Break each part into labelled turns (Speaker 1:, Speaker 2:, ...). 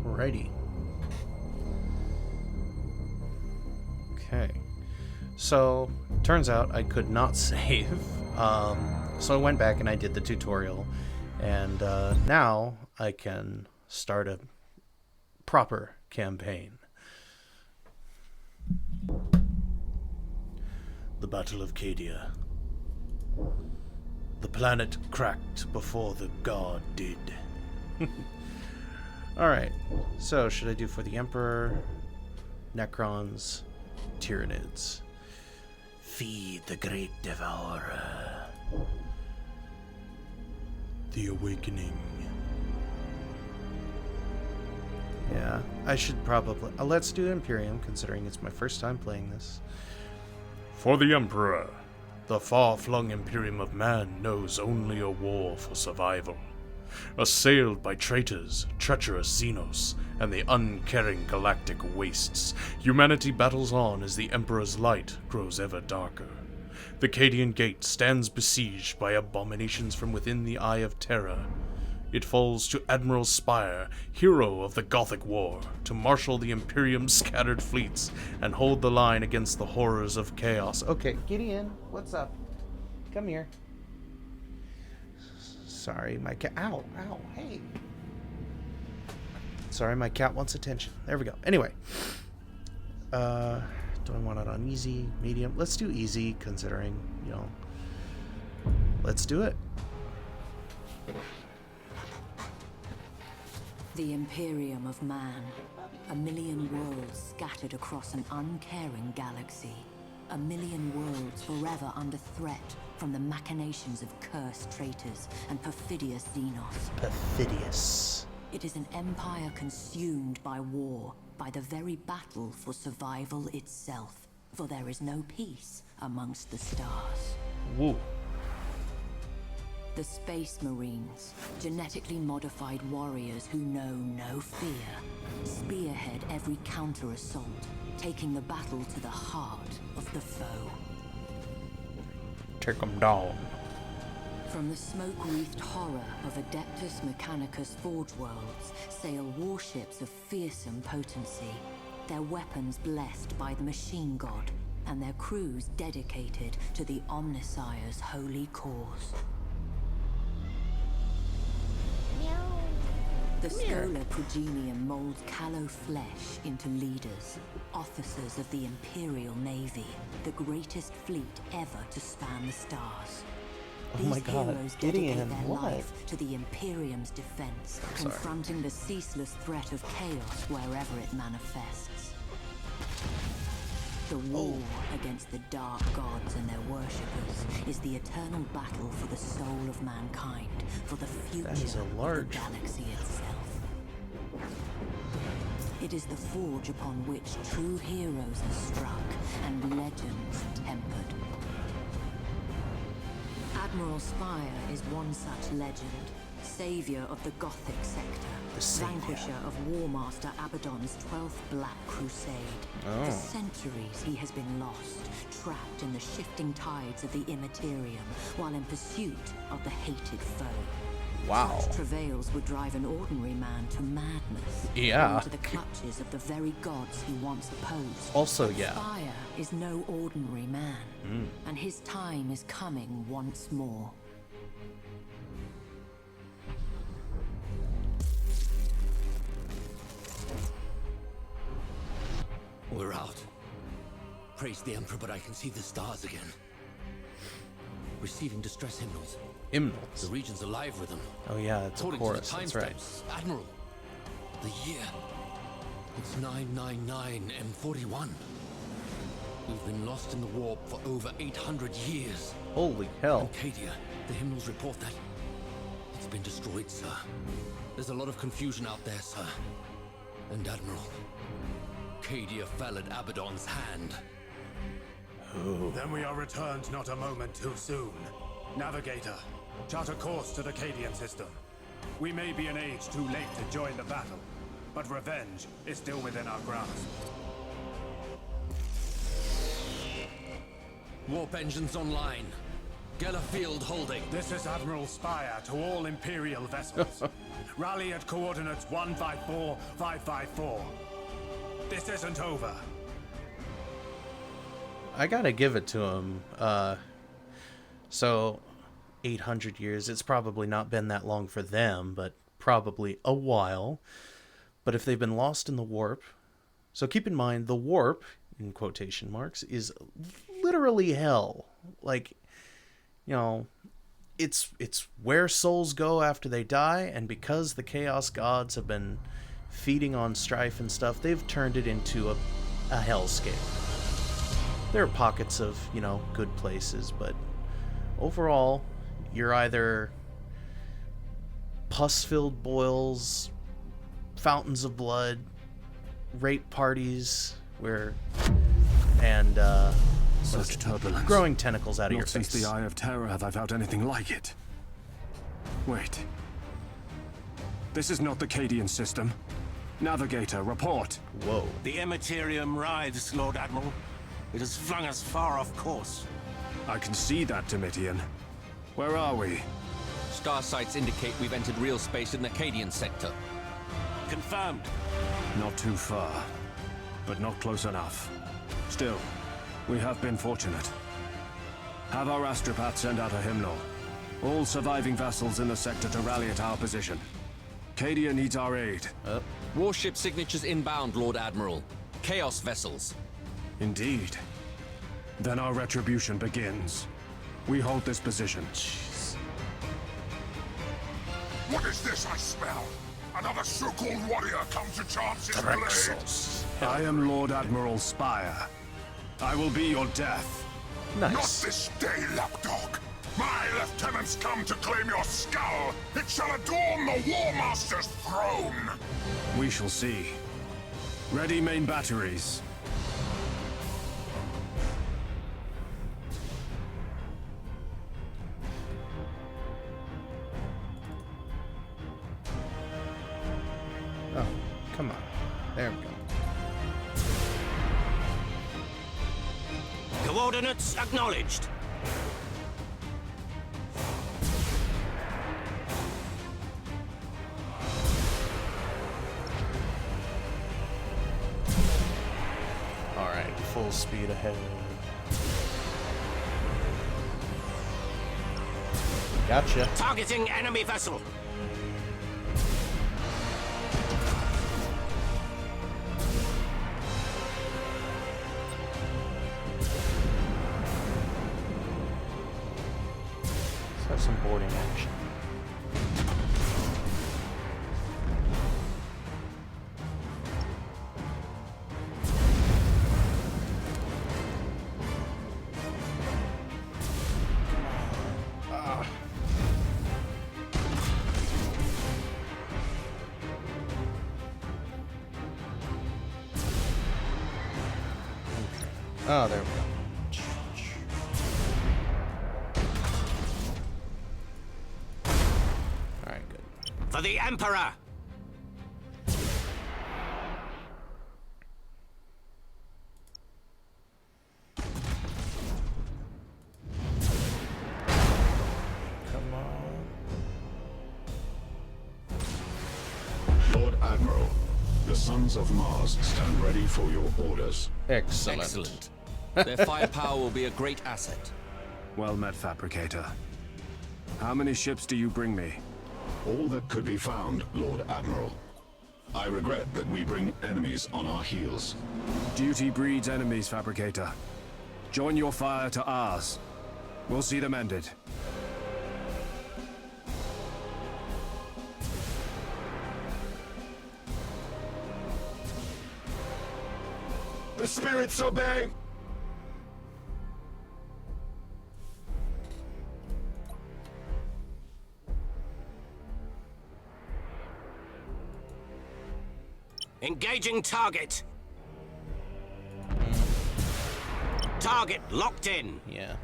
Speaker 1: Alrighty. Okay. So, turns out I could not save. So I went back and I did the tutorial. And now I can start a proper campaign. The Battle of Cadia. The planet cracked before the god did. Alright, so should I do for the Emperor, Necrons, Tyranids? Feed the Great Devourer. The Awakening. Yeah, I should probably... let's do Imperium, considering it's my first time playing this. For the Emperor. The far-flung Imperium of Man knows only a war for survival. Assailed by traitors, treacherous Xenos, and the uncaring galactic wastes, humanity battles on as the Emperor's light grows ever darker. The Cadian Gate stands besieged by abominations from within the Eye of Terror. It falls to Admiral Spire, hero of the Gothic War, to marshal the Imperium's scattered fleets and hold the line against the horrors of chaos. Okay, Gideon, what's up? Come here. Sorry, my cat. Ow, hey. Sorry, my cat wants attention. There we go. Anyway. Do I want it on easy, medium? Let's do easy, considering, let's do it.
Speaker 2: The Imperium of Man. A million worlds scattered across an uncaring galaxy. A million worlds forever under threat from the machinations of cursed traitors and perfidious Xenos.
Speaker 1: Perfidious.
Speaker 2: It is an empire consumed by war, by the very battle for survival itself. For there is no peace amongst the stars.
Speaker 1: Woo.
Speaker 2: The Space Marines, genetically modified warriors who know no fear, spearhead every counter-assault, taking the battle to the heart of the foe.
Speaker 1: Take 'em down.
Speaker 2: From the smoke-wreathed horror of Adeptus Mechanicus Forge Worlds sail warships of fearsome potency, their weapons blessed by the machine god, and their crews dedicated to the Omnissire's holy cause. The Scholar Progenium molds callow flesh into leaders, officers of the Imperial Navy, the greatest fleet ever to span the stars.
Speaker 1: Oh my God,
Speaker 2: heroes dedicate
Speaker 1: Gideon,
Speaker 2: their
Speaker 1: what?
Speaker 2: life to the Imperium's defense, confronting the ceaseless threat of chaos wherever it manifests. The war against the dark gods and their worshippers is the eternal battle for the soul of mankind, for the future of the galaxy itself. It is the forge upon which true heroes are struck and legends tempered. Admiral Spire is one such legend, savior of the Gothic sector, vanquisher of Warmaster Abaddon's 12th Black Crusade. For centuries he has been lost, trapped in the shifting tides of the Immaterium, while in pursuit of the hated foe.
Speaker 1: Wow.
Speaker 2: Such travails would drive an ordinary man to madness.
Speaker 1: Yeah.
Speaker 2: Into the clutches of the very gods he once opposed.
Speaker 1: Also,
Speaker 2: but
Speaker 1: yeah.
Speaker 2: Spire is no ordinary man, and his time is coming once more.
Speaker 3: We're out. Praise the Emperor, but I can see the stars again. Receiving distress hymnals.
Speaker 1: Hymnals.
Speaker 3: The region's alive with them.
Speaker 1: Oh yeah, it's a
Speaker 3: According
Speaker 1: chorus,
Speaker 3: to the
Speaker 1: that's right.
Speaker 3: timestamps, Admiral, the year. It's 999 M41. We've been lost in the warp for over 800 years.
Speaker 1: Holy hell.
Speaker 3: Cadia, the hymnals report that it's been destroyed, sir. There's a lot of confusion out there, sir. And Admiral, Cadia fell at Abaddon's hand.
Speaker 4: Then we are returned not a moment too soon. Navigator, chart a course to the Cadian system. We may be an age too late to join the battle, but revenge is still within our grasp.
Speaker 3: Warp engines online. Geller field holding.
Speaker 4: This is Admiral Spire to all Imperial vessels. Rally at coordinates 154554. This isn't over.
Speaker 1: I gotta give it to him. So 800 years, it's probably not been that long for them, but probably a while. But if they've been lost in the warp, so keep in mind the warp, in quotation marks, is literally hell. Like, you know, it's where souls go after they die, and because the Chaos Gods have been feeding on strife and stuff, they've turned it into a hellscape. There are pockets of, you know, good places, but overall, you're either pus-filled boils, fountains of blood, rape parties,
Speaker 4: Such turbulence.
Speaker 1: Growing tentacles out of your face.
Speaker 4: Not since the Eye of Terror have I felt anything like it. Wait. This is not the Cadian system. Navigator, report.
Speaker 1: Whoa.
Speaker 5: The Immaterium writhes, Lord Admiral. It has flung us far off course.
Speaker 4: I can see that, Domitian. Where are we?
Speaker 3: Star sites indicate we've entered real space in the Cadian sector.
Speaker 5: Confirmed.
Speaker 4: Not too far, but not close enough. Still, we have been fortunate. Have our astropath send out a hymnal. All surviving vessels in the sector to rally at our position. Cadia needs our aid.
Speaker 3: Warship signatures inbound, Lord Admiral. Chaos vessels.
Speaker 4: Indeed. Then our retribution begins. We hold this position.
Speaker 6: What is this I smell? Another so-called warrior come to chance his blade.
Speaker 4: I am Lord Admiral Spire. I will be your death.
Speaker 6: Not this day, lapdog. My lieutenants come to claim your skull. It shall adorn the War Master's throne.
Speaker 4: We shall see. Ready main batteries.
Speaker 1: Oh, come on. There we go.
Speaker 5: Coordinates acknowledged.
Speaker 1: Alright, full speed ahead. Gotcha.
Speaker 5: Targeting enemy vessel.
Speaker 1: Let's have some boarding action. Oh, there we go. Alright, good.
Speaker 5: For the Emperor.
Speaker 1: Come on.
Speaker 6: Lord Admiral, the Sons of Mars stand ready for your orders.
Speaker 1: Excellent.
Speaker 3: Excellent. Their firepower will be a great asset.
Speaker 4: Well met, Fabricator. How many ships do you bring me?
Speaker 6: All that could be found, Lord Admiral. I regret that we bring enemies on our heels.
Speaker 4: Duty breeds enemies, Fabricator. Join your fire to ours. We'll see them ended.
Speaker 6: The spirits obey!
Speaker 5: Engaging target. Target locked in.
Speaker 1: Yeah.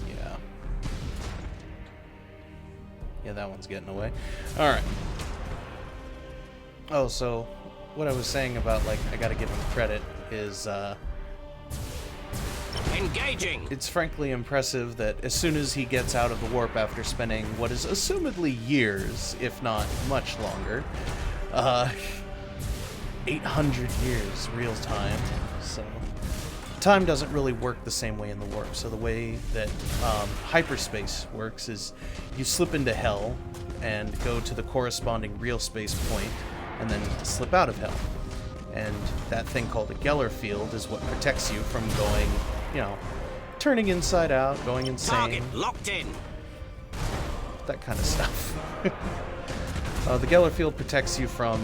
Speaker 1: Yeah. Yeah, that one's getting away. Alright. Oh, so what I was saying about, like, I gotta give him credit is,
Speaker 5: Engaging!
Speaker 1: it's frankly impressive that as soon as he gets out of the warp after spending what is assumedly years, if not much longer, 800 years real time, so time doesn't really work the same way in the warp. So the way that hyperspace works is you slip into hell and go to the corresponding real space point and then slip out of hell. And that thing called a Geller field is what protects you from going, you know, turning inside out, going insane.
Speaker 5: Target locked in.
Speaker 1: That kind of stuff. The Geller field protects you from...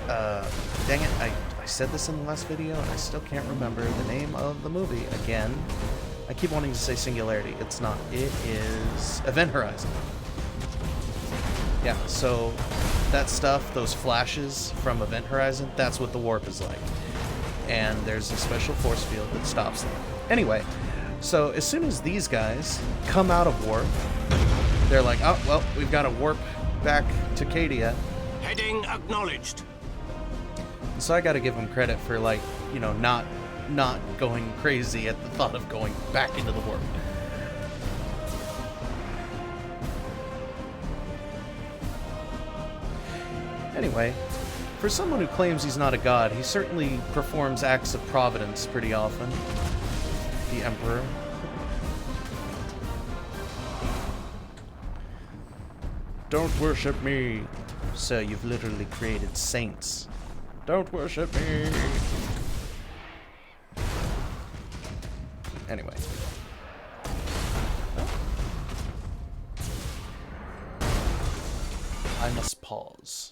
Speaker 1: dang it, I said this in the last video and I still can't remember the name of the movie. Again, I keep wanting to say Singularity. It's not. It is Event Horizon. Yeah, so that stuff, those flashes from Event Horizon, that's what the warp is like. And there's a special force field that stops them. Anyway, so as soon as these guys come out of warp, they're like, oh, well, we've got to warp back to Cadia.
Speaker 5: Heading acknowledged.
Speaker 1: So I got to give them credit for, like, you know, not going crazy at the thought of going back into the warp. Anyway, for someone who claims he's not a god, he certainly performs acts of providence pretty often. The Emperor. Don't worship me. So you've literally created saints. Don't worship me. Anyway. I must pause.